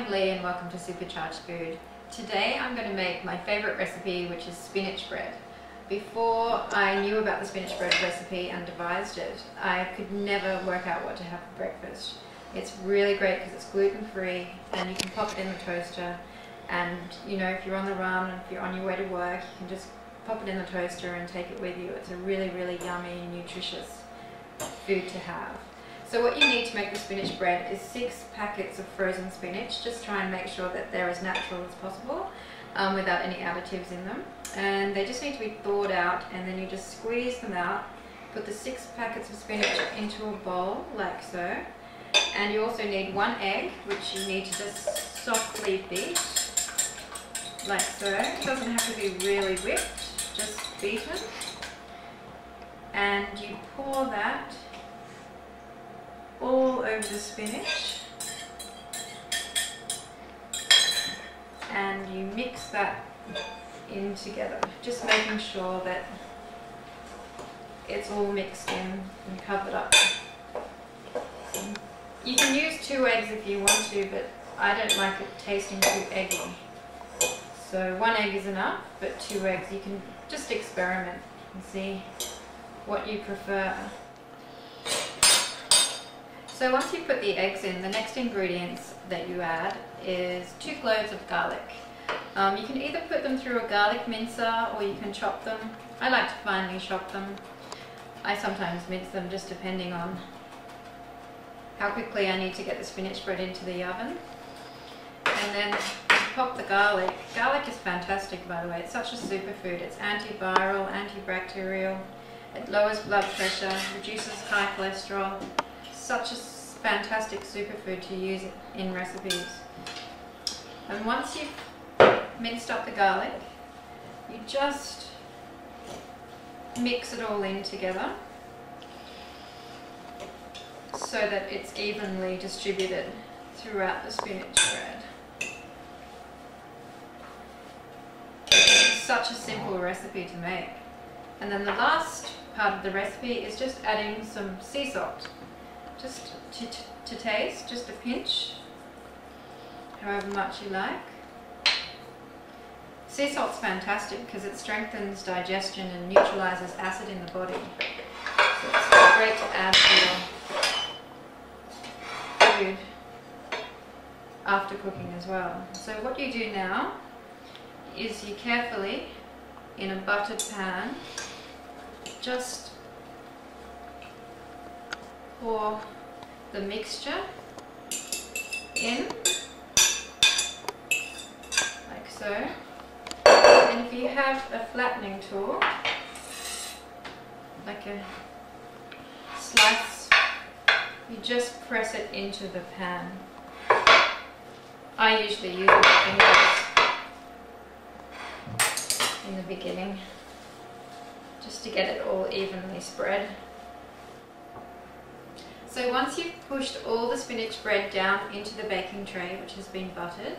I'm Lee and welcome to Supercharged Food. Today I'm going to make my favourite recipe, which is spinach bread. Before I knew about the spinach bread recipe and devised it, I could never work out what to have for breakfast. It's really great because it's gluten-free and you can pop it in the toaster, and you know, if you're on the run, if you're on your way to work, you can just pop it in the toaster and take it with you. It's a really, really yummy, nutritious food to have. So what you need to make the spinach bread is 6 packets of frozen spinach. Just try and make sure that they're as natural as possible without any additives in them. And they just need to be thawed out, and then you just squeeze them out. Put the 6 packets of spinach into a bowl like so. And you also need 1 egg, which you need to just softly beat like so. It doesn't have to be really whipped, just beaten. And you pour that all over the spinach, and you mix that in together, just making sure that it's all mixed in and covered up. You can use 2 eggs if you want to, but I don't like it tasting too eggy. So 1 egg is enough, but 2 eggs, you can just experiment and see what you prefer. So once you put the eggs in, the next ingredients that you add is 2 cloves of garlic. You can either put them through a garlic mincer or you can chop them. I like to finely chop them. I sometimes mince them, just depending on how quickly I need to get the spinach bread into the oven. And then pop the garlic. Garlic is fantastic, by the way. It's such a superfood. It's antiviral, antibacterial. It lowers blood pressure, reduces high cholesterol. Such a fantastic superfood to use in recipes. And once you've minced up the garlic, you just mix it all in together so that it's evenly distributed throughout the spinach bread. It's such a simple recipe to make. And then the last part of the recipe is just adding some sea salt. Just to taste, just a pinch, however much you like. Sea salt's fantastic because it strengthens digestion and neutralizes acid in the body. So it's great to add to your food after cooking as well. So what you do now is you carefully, in a buttered pan, just pour the mixture in, like so. And if you have a flattening tool, like a slice, you just press it into the pan. I usually use my fingers in the beginning, just to get it all evenly spread. So once you've pushed all the spinach bread down into the baking tray, which has been buttered,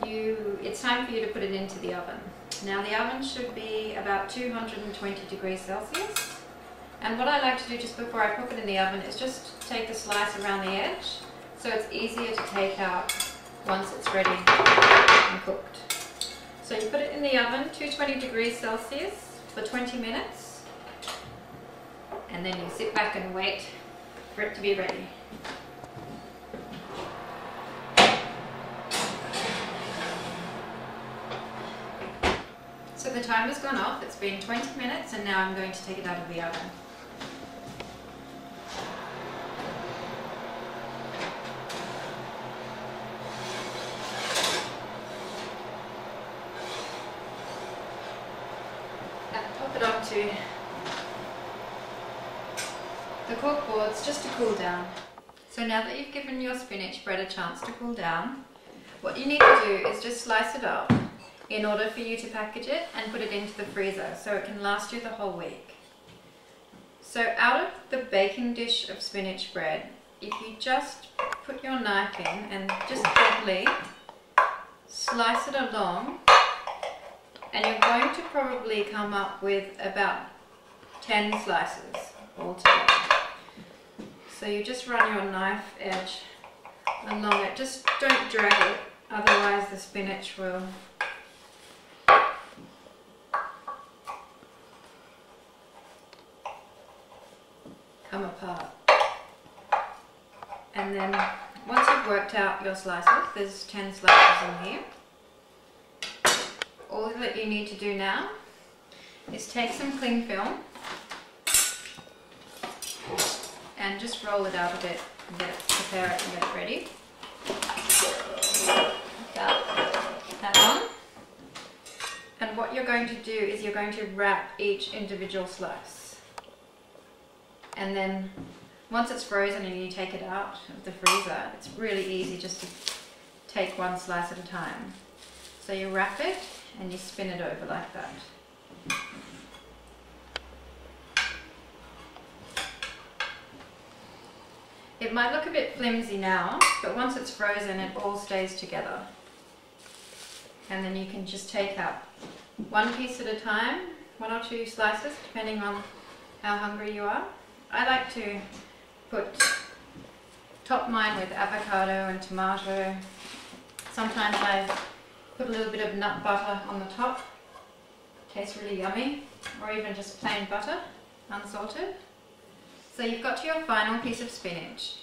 it's time for you to put it into the oven. Now the oven should be about 220 degrees Celsius. And what I like to do just before I pop it in the oven is just take the slice around the edge, so it's easier to take out once it's ready and cooked. So you put it in the oven, 220 degrees Celsius for 20 minutes, and then you sit back and wait for it to be ready. So the timer's gone off, it's been 20 minutes, and now I'm going to take it out of the oven. And pop it onto the cork boards just to cool down. So now that you've given your spinach bread a chance to cool down, what you need to do is just slice it up in order for you to package it and put it into the freezer so it can last you the whole week. So out of the baking dish of spinach bread, if you just put your knife in and just gently slice it along, and you're going to probably come up with about 10 slices altogether. So you just run your knife edge along it, just don't drag it Otherwise the spinach will come apart. And then once you've worked out your slices, there's 10 slices in here. All that you need to do now is take some cling film and just roll it out a bit and prepare it and get it ready. That on. And what you're going to do is you're going to wrap each individual slice. And then once it's frozen and you take it out of the freezer, it's really easy just to take one slice at a time. So you wrap it and you spin it over like that. It might look a bit flimsy now, but once it's frozen it all stays together. And then you can just take out one piece at a time, 1 or 2 slices, depending on how hungry you are. I like to top mine with avocado and tomato. Sometimes I put a little bit of nut butter on the top. Tastes really yummy. Or even just plain butter, unsalted. So you've got to your final piece of spinach.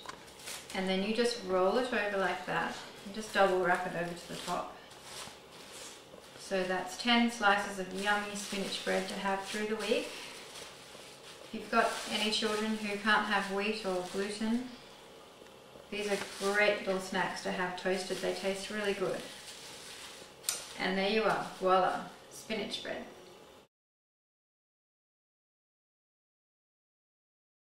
And then you just roll it over like that. And just double wrap it over to the top. So that's 10 slices of yummy spinach bread to have through the week. If you've got any children who can't have wheat or gluten, these are great little snacks to have toasted. They taste really good. And there you are, voila, spinach bread.